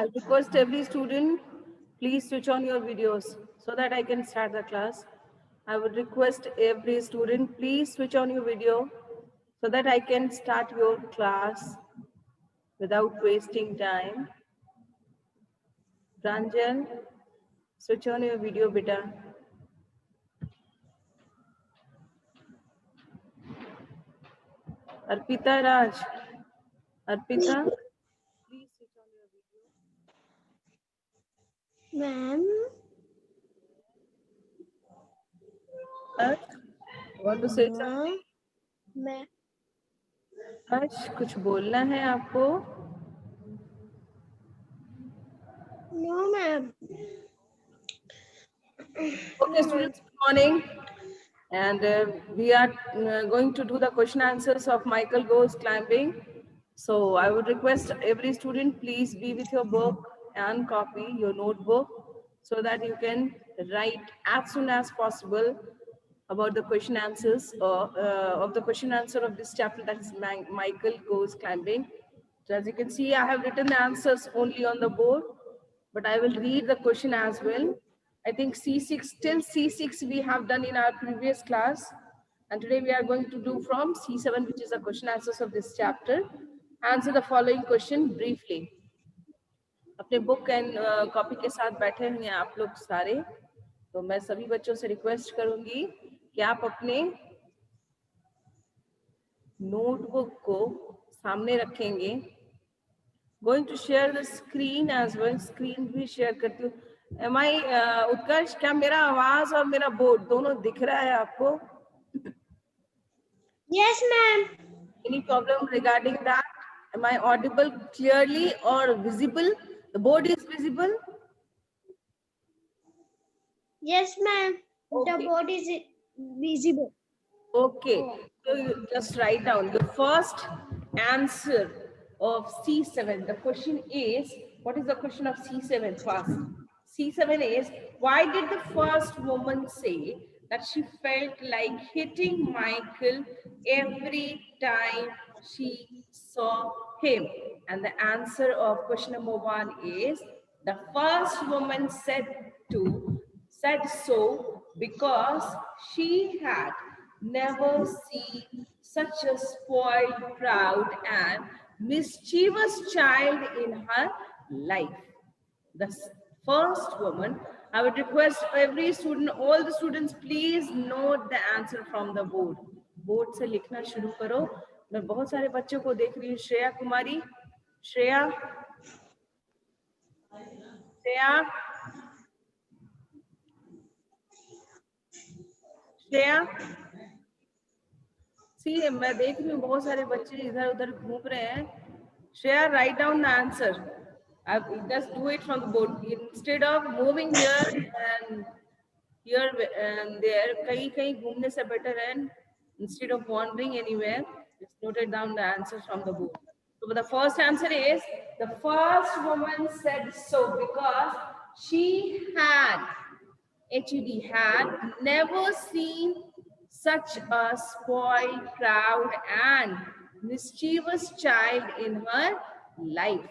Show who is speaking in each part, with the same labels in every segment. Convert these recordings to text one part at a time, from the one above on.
Speaker 1: I request every student, please switch on your videos so that I can start the class. I would request every student, please switch on your video so that I can start your class without wasting time. Pranjal, switch on your video, beta. Arpita Raj, Arpita, please switch on your video.
Speaker 2: Ma'am
Speaker 1: Harsh, want to say something?
Speaker 2: मैं
Speaker 1: Harsh, कुछ बोलना है आपको?
Speaker 2: No ma'am
Speaker 1: Okay, students, good morning. And we are going to do the question answers of Michael Goes Climbing. So I would request every student, please be with your book and copy your notebook so that you can write as soon as possible about the question answers of the question answer of this chapter, that is Michael Goes Climbing. So as you can see, I have written the answers only on the board, but I will read the question as well. I think C6, till C6 we have done in our previous class. And today we are going to do from C7, which is the question answers of this chapter. Answer the following question briefly. अपने book and copy के साथ बैठे हैं आप लोग सारे, तो मैं सभी बच्चों से रिक्वेस्ट करूंगी कि आप अपने नोटबुक को सामने रखेंगे. Going to share the screen as well. Screen भी share करती हूँ. Am I उत्कर्ष, क्या मेरा आवाज और मेरा बोर्ड दोनों दिख रहा है आपको?
Speaker 2: Yes ma'am
Speaker 1: Any problem regarding that? Am I audible clearly or visible? The board is visible?
Speaker 2: Yes ma'am the
Speaker 1: Okay.
Speaker 2: Board is visible
Speaker 1: Okay, so you just write down the first answer of C7. The question is, what is the question of C7 first? C7 is, why did the first woman say that she felt like hitting Michael every time she saw him? And the answer of question number 1 is, the first woman said so because she had never seen such a spoiled, proud, and mischievous child in her life. The first woman, I would request every student, all the students, please note the answer from the board. Board से लिखना शुरू करो. मैं बहुत सारे बच्चों को देख रही हूँ. श्रेया कुमारी, श्रेया, श्रेया, श्रेया. सी, मैं देख रही हूँ बहुत सारे बच्चे इधर उधर घूम रहे हैं. Shreya, write down the answer. Just do it from the board instead of moving here and there. कहीं कहीं घूमने से better है, instead of wandering anywhere, just note it down the answers from the board. So the first answer is, the first woman said so because she had, HED, had never seen such a spoiled, proud, and mischievous child in her life.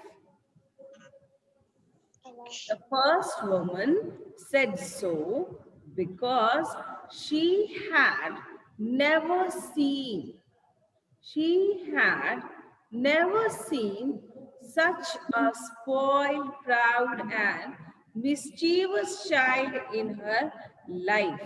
Speaker 1: The first woman said so because she had never seen, such a spoiled, proud, and mischievous child in her life.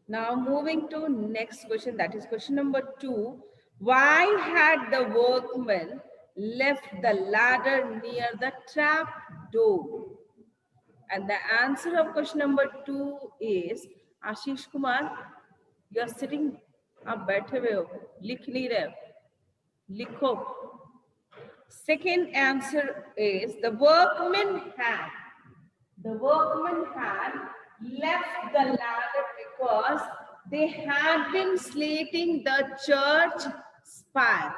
Speaker 1: Now moving to next question, that is question number 2. Why had the workman left the ladder near the trap door? And the answer of question number 2 is, Ashish Kumar, you are sitting, आप बैठे हुए हो, लिख नहीं रहे हो, लिखो. Second answer is, the workman had left the ladder because they had been slating the church spire.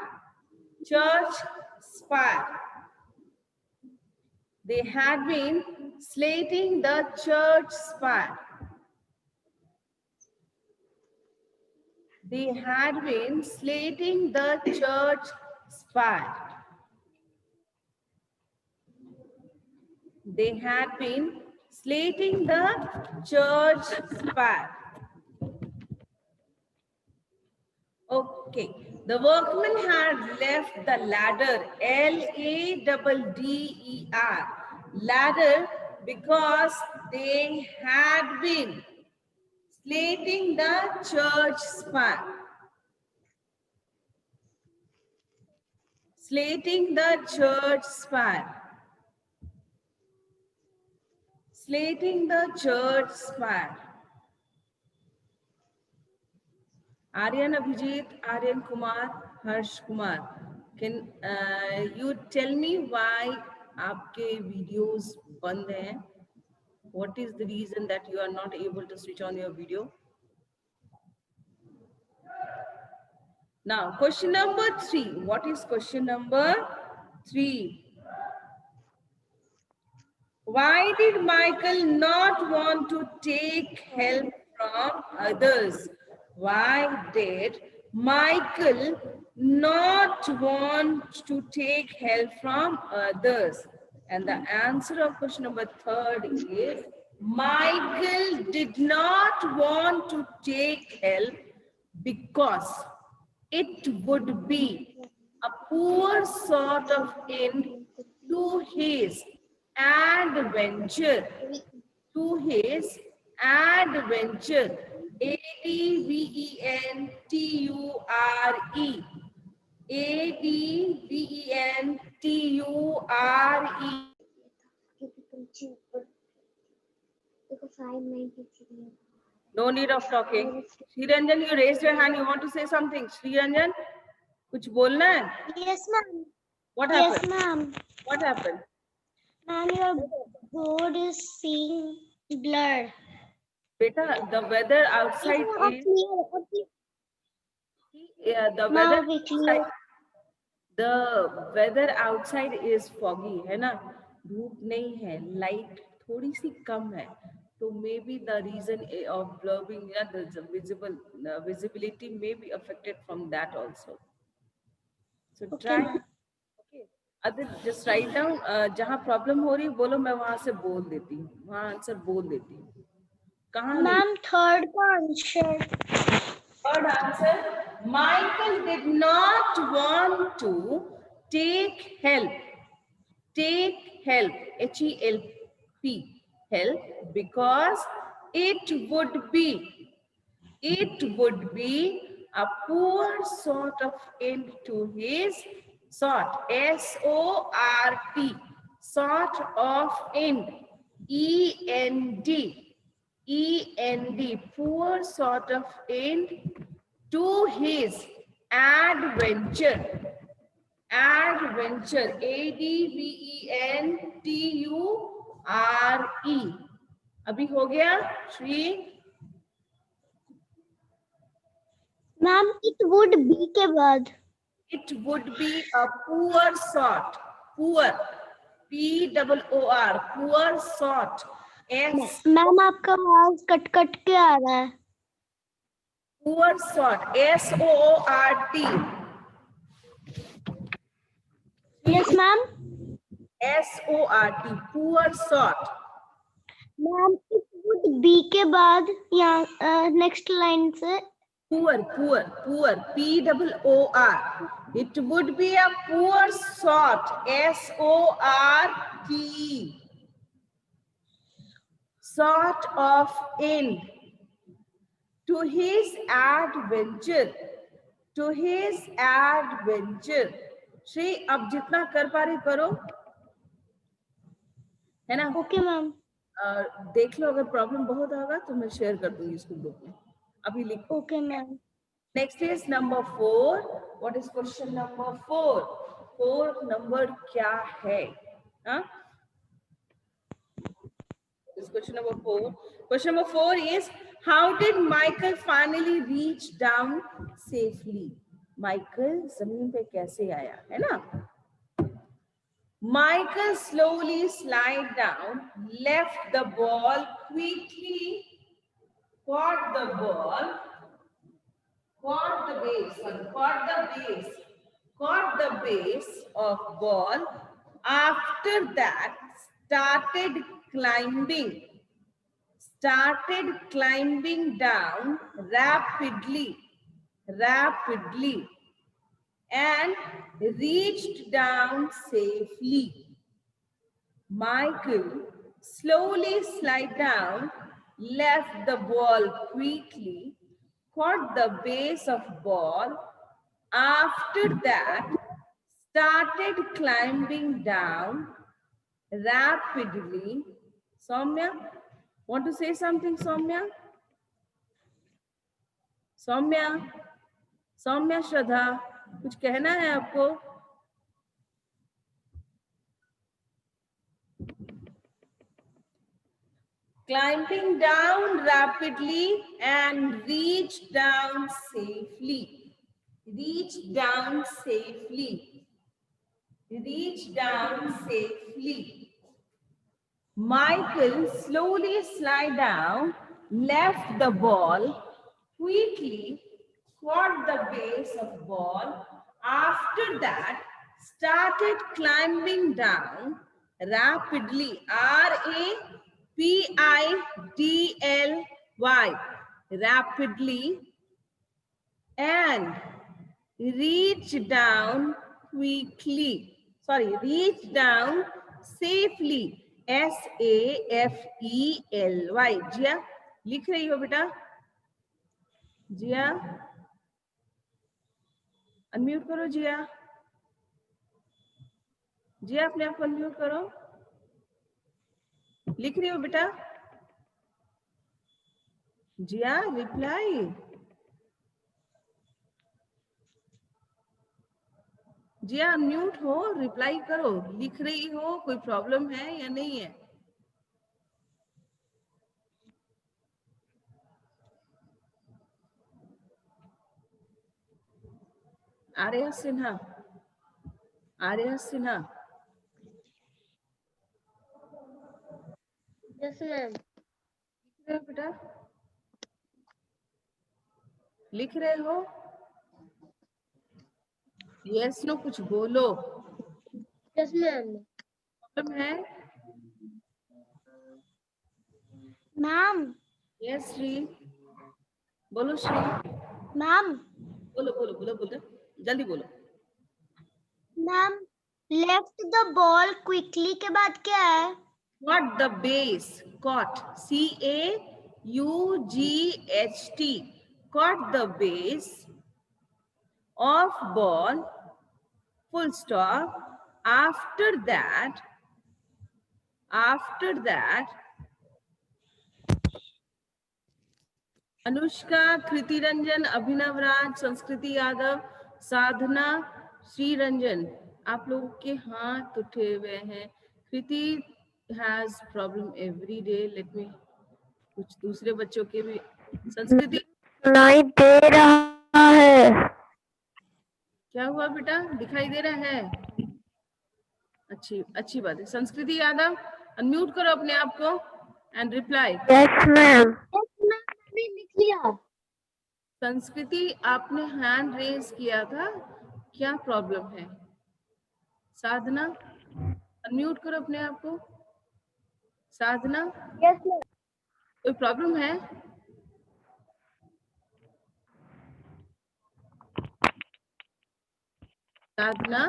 Speaker 1: They had been slating the church spire. They had been slating the church spire. They had been slating the church spire. Okay. The workmen had left the ladder, Ladder, ladder, because they had been slating the church spire. Slating the church spire. Slating the church spire. Aryan Abhijit, Aryan Kumar, Harsh Kumar. Can you tell me why आपके videos बंद हैं? What is the reason that you are not able to switch on your video? Now, question number 3. What is question number 3? Why did Michael not want to take help from others? Why did Michael not want to take help from others? And the answer of question number 3 is Michael did not want to take help because it would be a poor sort of end to his adventure. To his adventure. Adventure. Adventure. No need of talking. Shri Ranjan, you raised your hand. You want to say something? Shri Ranjan, कुछ बोलना है?
Speaker 2: Yes, ma'am.
Speaker 1: What
Speaker 2: Yes,
Speaker 1: happened?
Speaker 2: ma'am.
Speaker 1: What happened?
Speaker 2: Ma'am, your board is seeing blurred.
Speaker 1: Beta, the weather outside is the weather
Speaker 2: Now we clear.
Speaker 1: outside, the weather outside is foggy, है ना? धूप नहीं है, light थोड़ी सी कम है. So maybe the reason of blurring, yeah, the visibility may be affected from that also. So try. Okay. Other just write down जहाँ problem हो रही है बोलो मैं वहाँ से बोल देती हूँ, वहाँ आंसर बोल देती हूँ. कहाँ नहीं?
Speaker 2: Ma'am, third answer.
Speaker 1: Third answer, Michael did not want to take help. Take help, H-E-L-P, help, because it would be a poor sort of end to his sort, S-O-R-T, sort of end, E-N-D, E-N-D, poor sort of end to his adventure. Adventure, A-D-V-E-N-T-U-R-E. अभी हो गया Shri?
Speaker 2: Ma'am, it would be के बाद.
Speaker 1: It would be a poor sort. Poor, P-O-O-R, poor sort.
Speaker 2: Ma'am, आपका आवाज cut के आ रहा है.
Speaker 1: Poor sort, S-O-O-R-T.
Speaker 2: Yes, ma'am.
Speaker 1: S-O-R-T, poor sort.
Speaker 2: Ma'am, it would be के बाद यहाँ next line से.
Speaker 1: Poor, P-O-O-R. It would be a poor sort, S-O-R-T. Sort of end to his adventure. To his adventure. Shri अब जितना कर पा रही करो, है ना?
Speaker 2: Okay, ma'am.
Speaker 1: देख लो अगर प्रॉब्लम बहुत होगा तो मैं शेयर कर दूंगी इसको ग्रुप में. अभी लिखो.
Speaker 2: Okay, ma'am.
Speaker 1: Next is number 4. What is question number 4? 4 number क्या है? Huh? This is question number 4. Question number 4 is, how did Michael finally reach down safely? Michael जमीन पे कैसे आया, है ना? Michael slowly slid down, left the ball quickly, caught the ball, caught the base of ball. After that, started climbing down rapidly and reached down safely. Michael slowly slid down, left the ball quickly, caught the base of ball. After that, started climbing down rapidly. Soumya, want to say something, Soumya? Saumya श्रद्धा, कुछ कहना है आपको? Climbing down rapidly and reached down safely. Reached down safely. Michael slowly slid down, left the ball quickly, caught the base of ball. After that, started climbing down rapidly. R-A-P-I-D-L-Y. Rapidly. And reached down quickly. Sorry, reached down safely. S-A-F-E-L-Y. जिया, लिख रही हो बेटा? जिया, unmute करो जिया। जिया अपने आप को unmute करो। लिख रही हो बेटा? जिया, रिप्लाई। जिया अनम्यूट हो, रिप्लाई करो। लिख रही हो, कोई प्रॉब्लम है या नहीं है? Arya Sinha,
Speaker 2: Yes, ma'am.
Speaker 1: बेटा लिख रहे हो? यस नो कुछ बोलो।
Speaker 2: Yes, ma'am.
Speaker 1: प्रॉब्लम है?
Speaker 2: Ma'am.
Speaker 1: यस श्री, बोलो श्री।
Speaker 2: Ma'am.
Speaker 1: बोलो बोलो बोलो बोलो, जल्दी बोलो।
Speaker 2: Ma'am, left the ball quickly के बाद क्या है?
Speaker 1: Caught the base, caught, C-A-U-G-H-T, caught the base of ball, full stop. After that, Anushka, कृति रंजन, अभिनव राज, संस्कृति यादव, साधना, श्री रंजन, आप लोगों के हाथ उठे हुए हैं। Kriti has problem every day. Let me, कुछ दूसरे बच्चों के भी। संस्कृति
Speaker 2: नहीं दे रहा है।
Speaker 1: क्या हुआ बेटा, दिखाई दे रहा है? अच्छी बात है। संस्कृति यादव, अनम्यूट करो अपने आप को and reply.
Speaker 2: Yes, ma'am. Yes, ma'am. मैंने लिख लिया।
Speaker 1: संस्कृति, आपने हैंड रेज किया था, क्या प्रॉब्लम है? साधना, अनम्यूट करो अपने आप को। साधना,
Speaker 2: Yes, ma'am.
Speaker 1: कोई प्रॉब्लम है? साधना,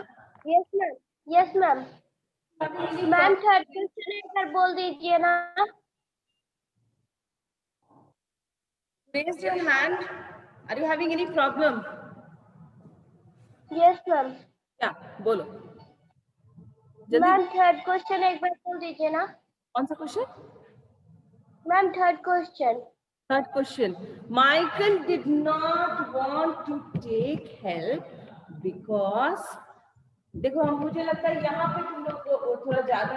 Speaker 2: Yes, ma'am. Yes, ma'am. Ma'am third question एक बार बोल दीजिए ना।
Speaker 1: raise your hand. Are you having any problem?
Speaker 2: Yes, ma'am.
Speaker 1: क्या बोलो
Speaker 2: मैम थर्ड क्वेश्चन एक बार बोल दीजिए ना।
Speaker 1: कौन सा question?
Speaker 2: Ma'am third question.
Speaker 1: Third question. Michael did not want to take help because, देखो मुझे लगता है यहाँ पे तुम लोग को थोड़ा ज्यादा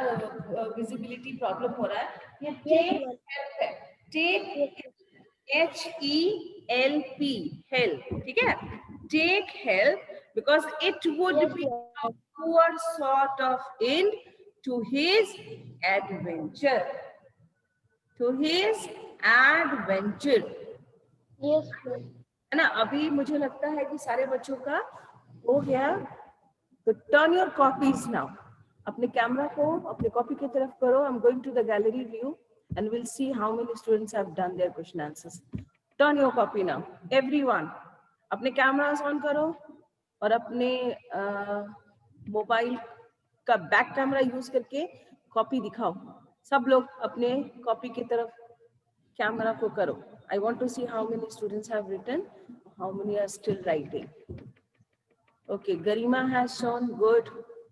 Speaker 1: विजिबिलिटी प्रॉब्लम हो रहा है। ये टेक हेल्प है, टेक HELP, help, ठीक है? Take help because it would be a poor sort of end to his adventure.
Speaker 2: Yes, ma'am.
Speaker 1: है ना? अभी मुझे लगता है कि सारे बच्चों का हो गया, तो टर्न योर कॉपीज नाउ। अपने कैमरा को अपने कॉपी की तरफ करो. I'm going to the gallery view and we'll see how many students have done their question answers. Turn your copy now. Everyone, अपने कैमरास ऑन करो और अपने मोबाइल का बैक कैमरा यूज करके कॉपी दिखाओ. सब लोग अपने कॉपी की तरफ कैमरा को करो. I want to see how many students have written, how many are still writing. Okay, Garima has shown good.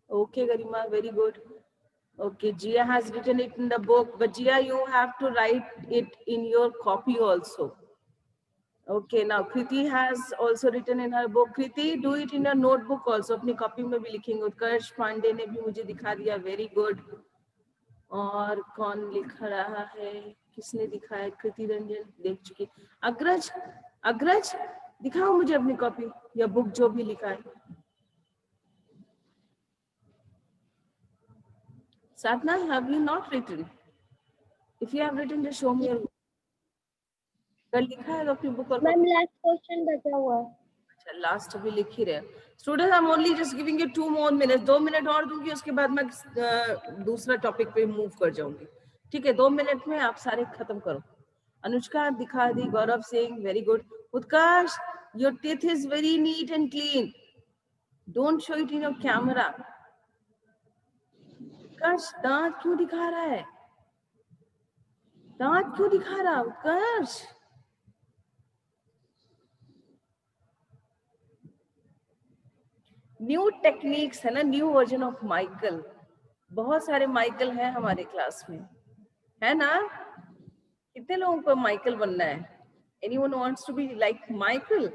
Speaker 1: Okay, Garima, very good. Okay, Jia has written it in the book, but Jia, you have to write it in your copy also. Okay, now Kriti has also written in her book. Kriti, do it in your notebook also. अपनी copy में भी लिखेंगे. उत्कर्ष पांडे ने भी मुझे दिखा दिया. Very good. और कौन लिख रहा है? किसने दिखाया? कृति रंजन देख चुकी. अग्रज, अग्रज दिखाओ मुझे अपनी कॉपी या बुक जो भी लिखा है. Sadhna, have you not written? If you have written, just show me your. कल लिखा है अपनी बुक और.
Speaker 2: मैम लास्ट क्वेश्चन बचा हुआ है.
Speaker 1: अच्छा, लास्ट अभी लिख ही रहे. Students, I am only just giving you 2 more minutes. 2 minute और दूंगी, उसके बाद मैं दूसरा टॉपिक पे मूव कर जाऊंगी. ठीक है, 2 मिनट में आप सारे खत्म करो. अनुष्का दिखा दी. Gaurav Singh, very good. Utkarsh, your teeth is very neat and clean. Don't show it in your camera. Utkarsh, दांत क्यों दिखा रहा है? दांत क्यों दिखा रहा उत्कर्ष? न्यू टेक्निक्स है ना, न्यू वर्जन ऑफ माइकल. बहुत सारे माइकल हैं हमारे क्लास में, है ना? कितने लोगों को माइकल बनना है? Anyone wants to be like Michael?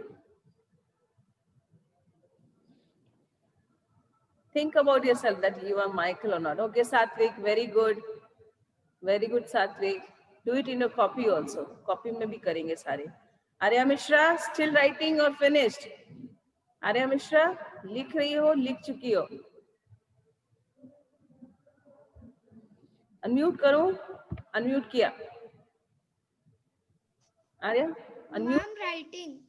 Speaker 1: Think about yourself that you are Michael or not. Okay, Satvik, very good. Very good, Satvik. Do it in your copy also. Copy में भी करेंगे सारे. Arya Mishra, still writing or finished? Arya Mishra, लिख रही हो, लिख चुकी हो? Unmute करो. Unmute किया. Arya, unmute.
Speaker 2: Ma'am writing.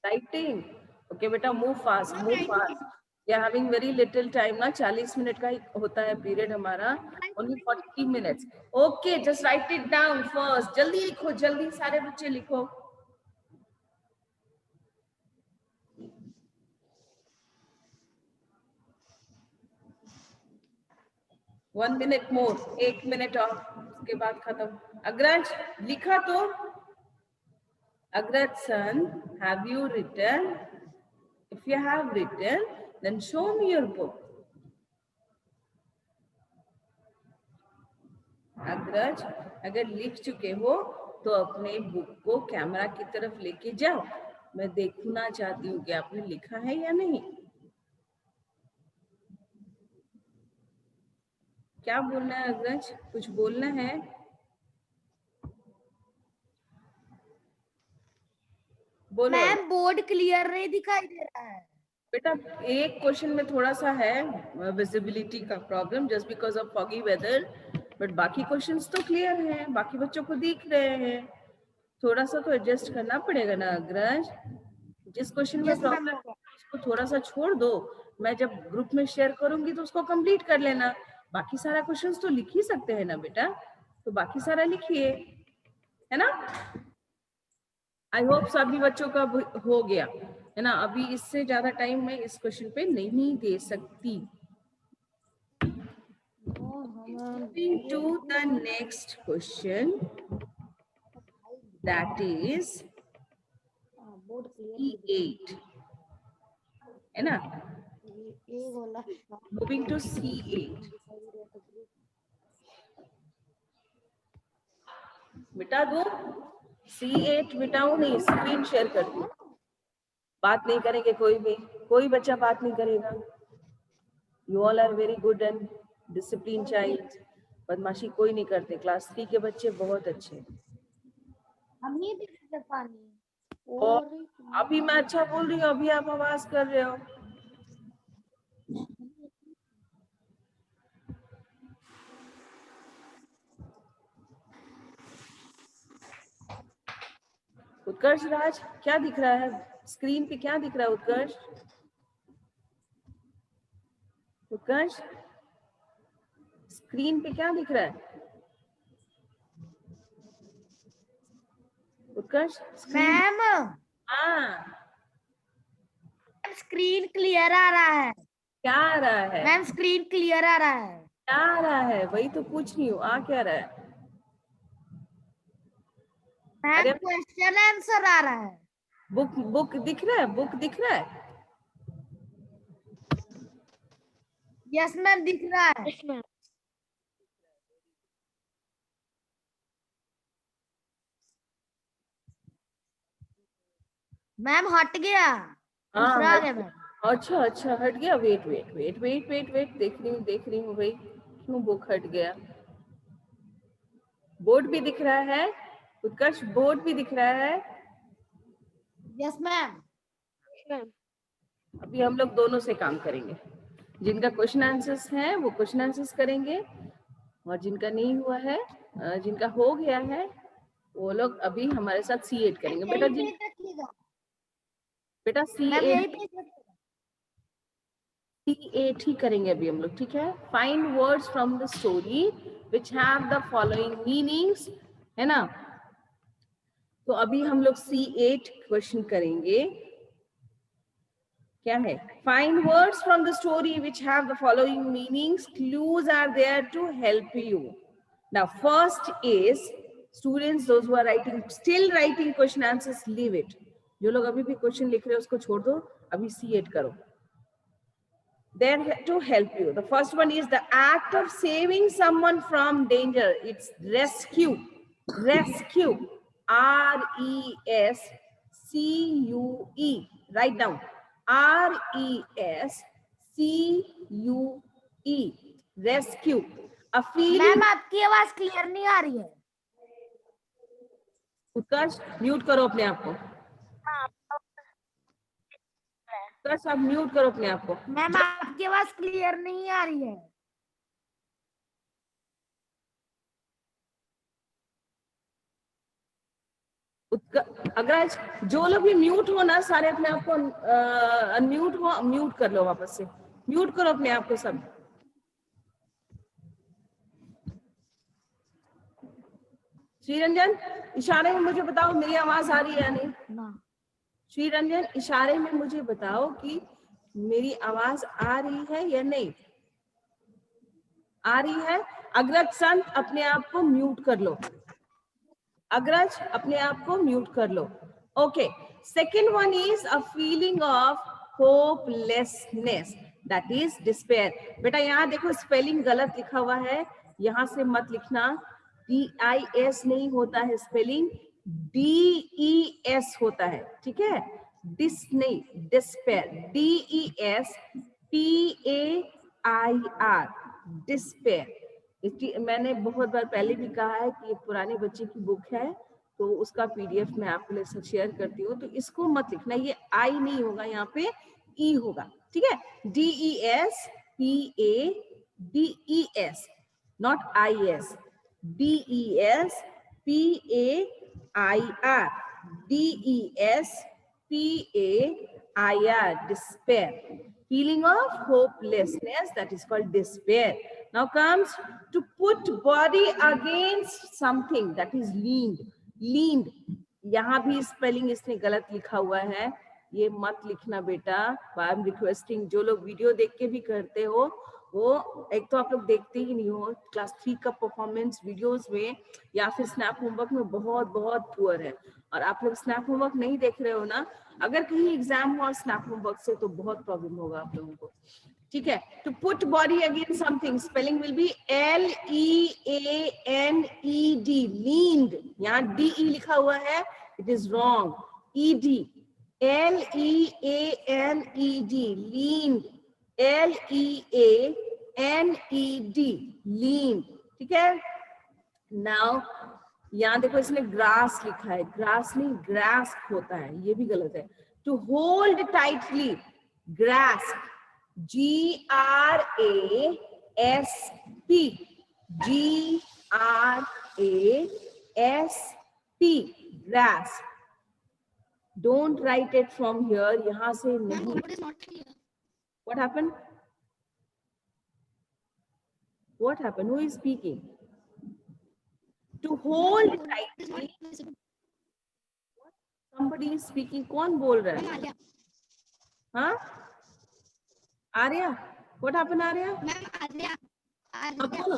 Speaker 1: Writing. Okay, बेटा, move fast, move fast. We are having very little time ना. 40 मिनट का ही होता है पीरियड हमारा. Only 40 minutes. Okay, just write it down first. जल्दी लिखो, जल्दी सारे बच्चे लिखो. One minute more. 1 minute और उसके बाद खत्म. अग्रज लिखा तो? अग्रज son, have you written? If you have written, then show me your book. अग्रज, अगर लिख चुके हो तो अपने बुक को कैमरा की तरफ लेके जाओ. मैं देखना चाहती हूँ कि आपने लिखा है या नहीं. क्या बोलना है अग्रज? कुछ बोलना है? बोलो.
Speaker 2: मैम बोर्ड क्लियर नहीं दिखाई दे रहा है.
Speaker 1: बेटा, एक क्वेश्चन में थोड़ा सा है विजिबिलिटी का problem, just because of foggy weather, but बाकी क्वेश्चंस तो क्लियर हैं, बाकी बच्चों को दिख रहे हैं. थोड़ा सा तो एडजस्ट करना पड़ेगा ना अग्रज. जिस क्वेश्चन में प्रॉब्लम है उसको थोड़ा सा छोड़ दो. मैं जब ग्रुप में शेयर करूंगी तो उसको कंप्लीट कर लेना. बाकी सारा क्वेश्चंस तो लिख ही सकते हैं ना बेटा, तो बाकी सारा लिखिए, है ना? आई होप सभी बच्चों का हो गया है ना. अभी इससे ज्यादा टाइम मैं इस क्वेश्चन पे नहीं दे सकती. Moving to the next question, that is C8, है ना? Moving to C8. मिटा दो. C8 मिटाऊं नहीं, स्क्रीन शेयर कर दूं. बात नहीं करेंगे कोई भी, कोई बच्चा बात नहीं करेगा. You all are very good and disciplined child. बदमाशी कोई नहीं करते. क्लास 3 के बच्चे बहुत अच्छे.
Speaker 2: हम नहीं दे सकते पानी.
Speaker 1: और अभी मैं अच्छा बोल रही हूँ, अभी आप आवाज कर रहे हो. उत्कर्ष राज, क्या दिख रहा है स्क्रीन पे? क्या दिख रहा है उत्कर्ष? उत्कर्ष, स्क्रीन पे क्या दिख रहा है उत्कर्ष? स्क्रीन,
Speaker 3: मैम
Speaker 1: हाँ
Speaker 3: स्क्रीन क्लियर आ रहा है।
Speaker 1: क्या आ रहा है?
Speaker 3: मैम स्क्रीन क्लियर आ रहा है।
Speaker 1: क्या आ रहा है? वही तो पूछ रही हूँ, आ क्या रहा है?
Speaker 3: मैम
Speaker 1: अरे
Speaker 3: क्वेश्चन आंसर आ रहा है।
Speaker 1: बुक बुक दिख रहा है, बुक दिख रहा है।
Speaker 3: यस मैम दिख रहा है।
Speaker 2: Yes, ma'am.
Speaker 3: मैम हट गया, दूसरा आ
Speaker 1: हाँ
Speaker 3: गया मैम।
Speaker 1: अच्छा अच्छा हट गया। Wait wait wait wait wait wait, देख रही हूँ भाई, क्यों बुक हट गया? बोर्ड भी दिख रहा है उत्कर्ष, बोर्ड भी दिख रहा है।
Speaker 3: Yes ma'am.
Speaker 2: Yes, ma'am.
Speaker 1: अभी हम लोग दोनों से काम करेंगे, जिनका क्वेश्चन आंसर्स है वो क्वेश्चन आंसर्स करेंगे, और जिनका नहीं हुआ है, जिनका हो गया है, वो लोग अभी हमारे साथ C8 करेंगे। बेटा
Speaker 3: यही
Speaker 1: जी,
Speaker 3: पेज रखिएगा
Speaker 1: बेटा
Speaker 3: मैम, यही
Speaker 1: C8
Speaker 3: पेज रखिएगा।
Speaker 1: C8 ही करेंगे अभी हम लोग, ठीक है? Find words from the story which have the following meanings, है ना? तो अभी हम लोग C8 क्वेश्चन करेंगे। क्या है? Find words from the story which have the following meanings, clues are there to help you. Now first is students, those who are writing, still writing question answers, leave it. जो लोग अभी भी question लिख रहे हैं उसको छोड़ दो, अभी C8 करो। There to help you. The first one is the act of saving someone from danger. It's rescue. Rescue. R-E-S-C-U-E. Write down. R-E-S-C-U-E. Rescue. A feeling.
Speaker 3: Ma'am आपकी आवाज क्लियर नहीं आ रही है।
Speaker 1: उत्कर्ष म्यूट करो अपने आप को। उत्कर्ष आप म्यूट करो अपने आप को।
Speaker 3: मैम आपकी आवाज क्लियर नहीं आ रही है।
Speaker 1: अग्रज, जो लोग भी म्यूट हो ना, सारे अपने आप को अनम्यूट हो, म्यूट कर लो वापस से, म्यूट करो अपने आप को सब। श्रीरंजन, इशारे में मुझे बताओ मेरी आवाज आ रही है या नहीं?
Speaker 3: ना
Speaker 1: श्रीरंजन, इशारे में मुझे बताओ कि मेरी आवाज आ रही है या नहीं? आ रही है? अग्रज संत, अपने आप को म्यूट कर लो। अग्रज, अपने आप को म्यूट कर लो। Okay, second one is a feeling of hopelessness, that is despair. बेटा यहाँ देखो स्पेलिंग गलत लिखा हुआ है, यहाँ से मत लिखना, DIS नहीं होता है स्पेलिंग, DES होता है, ठीक है? डिस नहीं, डिस्पेयर, DESPAIR, डिस्पेयर। मैंने बहुत बार पहले भी कहा है कि एक पुराने बच्चे की बुक है, तो उसका PDF मैं आपके लिए शेयर करती हूँ, तो इसको मत लिखना, ये I नहीं होगा, यहाँ पे E होगा, ठीक है? DESPADES, not IS, DESPAIR, DESPAIR, despair. Feeling of hopelessness, that is called despair. Now comes to put body against something, that is leaned. Leaned, यहाँ भी स्पेलिंग इसने गलत लिखा हुआ है, ये मत लिखना बेटा। आई एम रिक्वेस्टिंग, जो लोग वीडियो देख के भी करते हो, वो एक तो आप लोग देखते ही नहीं हो, क्लास 3 का परफॉर्मेंस वीडियोस में या फिर स्नैप होमवर्क में बहुत बहुत पुअर है, और आप लोग स्नैप होमवर्क नहीं देख रहे हो ना, अगर कहीं एग्जाम हुआ स्नैप होमवर्क से तो बहुत प्रॉब्लम होगा आप लोगों को, ठीक है? To put body against something, spelling will be LEANED, leaned, यहाँ DE लिखा हुआ है, it is wrong, ED, LEANED, leaned, LEANED, lean, ठीक है? नाउ यहाँ देखो इसने ग्रास लिखा है, ग्रास नहीं ग्रास होता है, ये भी गलत है। To hold tightly, grass, GRASP, GRASP, grasp. Don't write it from here, यहाँ से नहीं। What happened? What happened? Who is speaking? To hold tightly. Somebody is speaking. कौन बोल रहा है? हाँ? Arya? What happened, Arya?
Speaker 3: Ma'am Arya
Speaker 1: अब बोलो.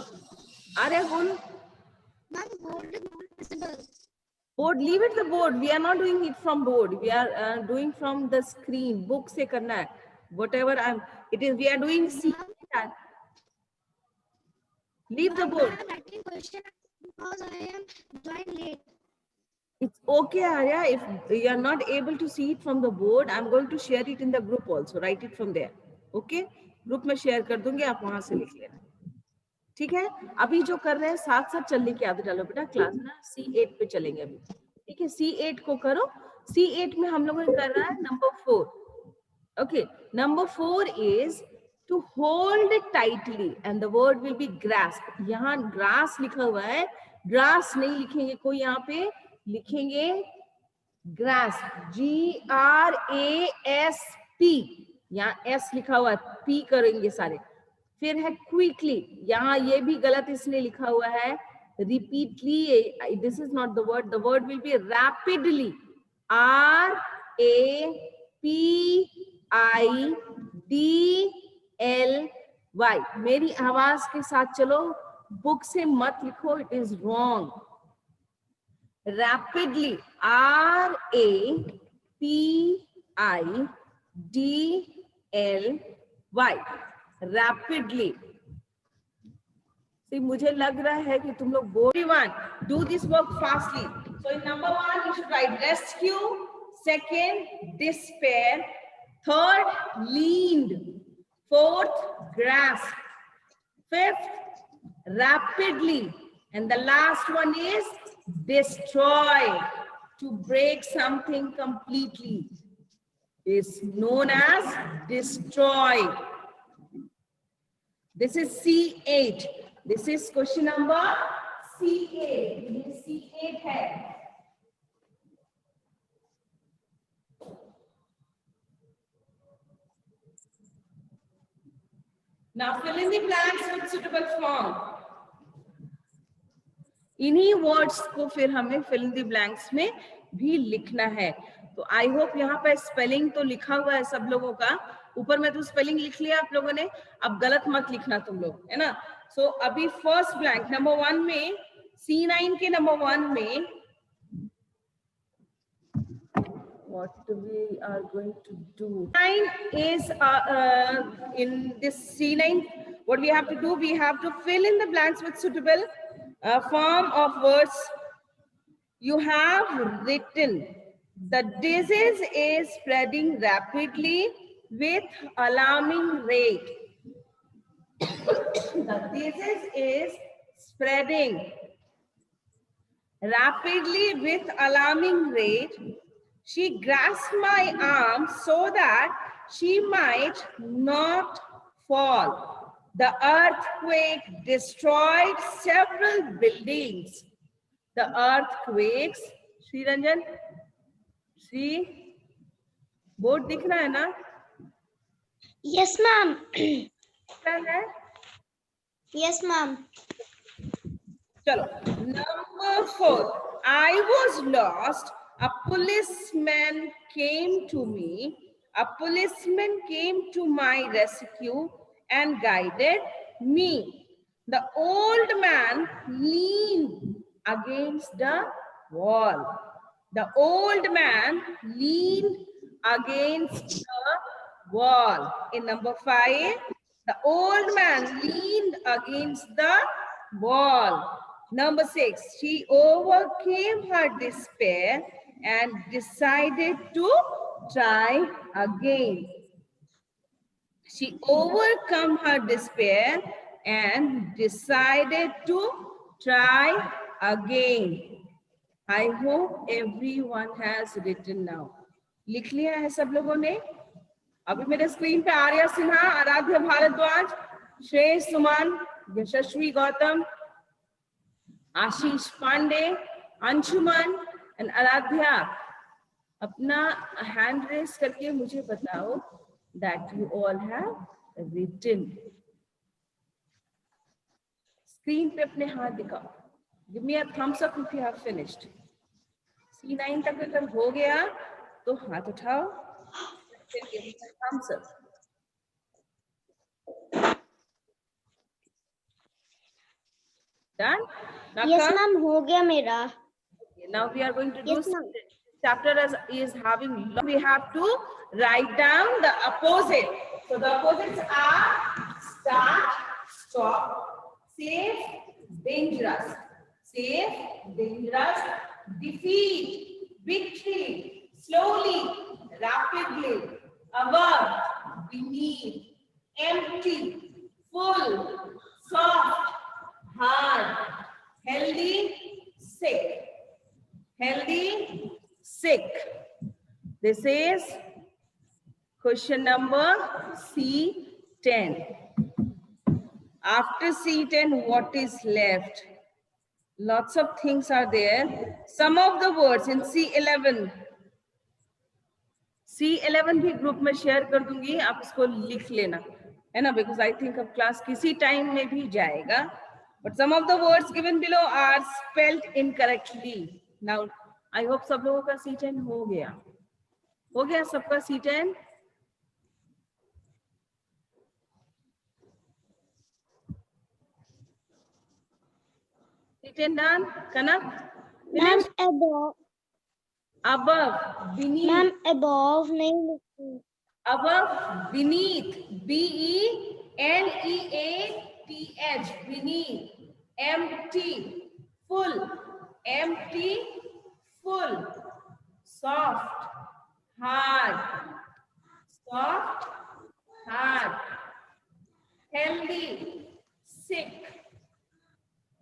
Speaker 1: Arya बोलो.
Speaker 3: Ma'am board is not visible
Speaker 1: Board, leave it the board. We are not doing it from board. We are doing from the screen. Book से करना है. Whatever it is, we are doing. Leave the board.
Speaker 3: I'm writing question because I am joined late.
Speaker 1: It's okay, Arya. If you are not able to see it from the board, I'm going to share it in the group also. Write it from there. Okay? Group में share कर दूंगी, आप वहां से लिख लेना. ठीक है? अभी जो कर रहे हैं साथ साथ चलने की आदत डालो बेटा. क्लास ना C8 पे चलेंगे अभी. ठीक है? C8 को करो. C8 में हम लोगों ने कर रहा है number 4. Okay. Number 4 is to hold it tightly and the word will be grasp. यहाँ grass लिखा हुआ है. Grass नहीं लिखेंगे कोई यहाँ पे. लिखेंगे grasp. GRASP. यहाँ S लिखा हुआ है. P करेंगे सारे. फिर है quickly. यहाँ ये भी गलत इसने लिखा हुआ है. Repeatedly. This is not the word. The word will be rapidly. RAPIDLY. मेरी आवाज के साथ चलो. बुक से मत लिखो. It is wrong. Rapidly. RAPIDLY. Rapidly. See, मुझे लग रहा है कि तुम लोग बोल. Everyone, do this work fastly. So in number 1, you should write rescue. Second, despair. Third, leaned. Fourth, grasp. Fifth, rapidly. And the last one is destroy. To break something completely is known as destroy. This is C8. This is question number C8. ये C8 है. Now fill in the blanks with suitable form. इन्हीं words को फिर हमें fill in the blanks में भी लिखना है. तो आई होप यहाँ पर स्पेलिंग तो लिखा हुआ है सब लोगों का. ऊपर में तो स्पेलिंग लिख लिया आप लोगों ने. अब गलत मत लिखना तुम लोग, है ना. सो अभी फर्स्ट ब्लैंक नंबर 1 में C9 के नंबर 1 में what we are going to do. 9 is in this C9. What we have to do, we have to fill in the blanks with suitable form of words. You have written the disease is spreading rapidly with alarming rate. The disease is spreading rapidly with alarming rate. She grasped my arm so that she might not fall. The earthquake destroyed several buildings. The earthquakes, Sri Ranjan, Sri, board दिख रहा है ना?
Speaker 2: Yes, ma'am.
Speaker 1: है?
Speaker 2: Yes, ma'am.
Speaker 1: चलो, number 4. I was lost. A policeman came to me. A policeman came to my rescue and guided me. The old man leaned against the wall. The old man leaned against the wall. In number 5, the old man leaned against the wall. Number 6, she overcame her despair and decided to try again. She overcome her despair and decided to try again. I hope everyone has written now. लिख लिया है सब लोगों ने? अभी मेरे screen पे आर्या सिन्हा, आराध्या भारद्वाज, श्रेयस सुमन, यशस्वी गौतम, आशीष Pandey, Anshuman and Aaradhya. अपना हैंड रेस करके मुझे बताओ that you all have written. Screen पे अपने हाथ दिखाओ. Give me a thumbs up if you have finished. C9 तक अगर हो गया तो हाथ उठाओ. फिर give me a thumbs up. Done? Now
Speaker 2: Yes,
Speaker 1: come.
Speaker 2: ma'am. हो गया मेरा.
Speaker 1: Now we are going to do
Speaker 2: Yes, ma'am.
Speaker 1: chapter as is having we have to write down the opposite. So the opposites are start, stop, safe, dangerous, safe, dangerous, defeat, victory, slowly, rapidly, above, beneath, empty, full, soft, hard, healthy, sick. Healthy, sick. This is question number C10. After C10, what is left? Lots of things are there. Some of the words in C11. C11 भी group में share कर दूंगी, आप इसको लिख लेना, है ना? Because I think अब क्लास किसी टाइम में भी जाएगा. But some of the words given below are spelled incorrectly. Now, I hope सब लोगों का C10 हो गया. हो गया सबका C10? C10 done? Kanak?
Speaker 2: Ma'am,
Speaker 1: Finished?
Speaker 2: above.
Speaker 1: Above, beneath.
Speaker 2: Ma'am, above नहीं लिखी.
Speaker 1: Above, beneath, B-E-N-E-A-T-H, beneath, empty, full, empty, full, soft, hard, soft, hard, healthy, sick,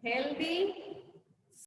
Speaker 1: healthy,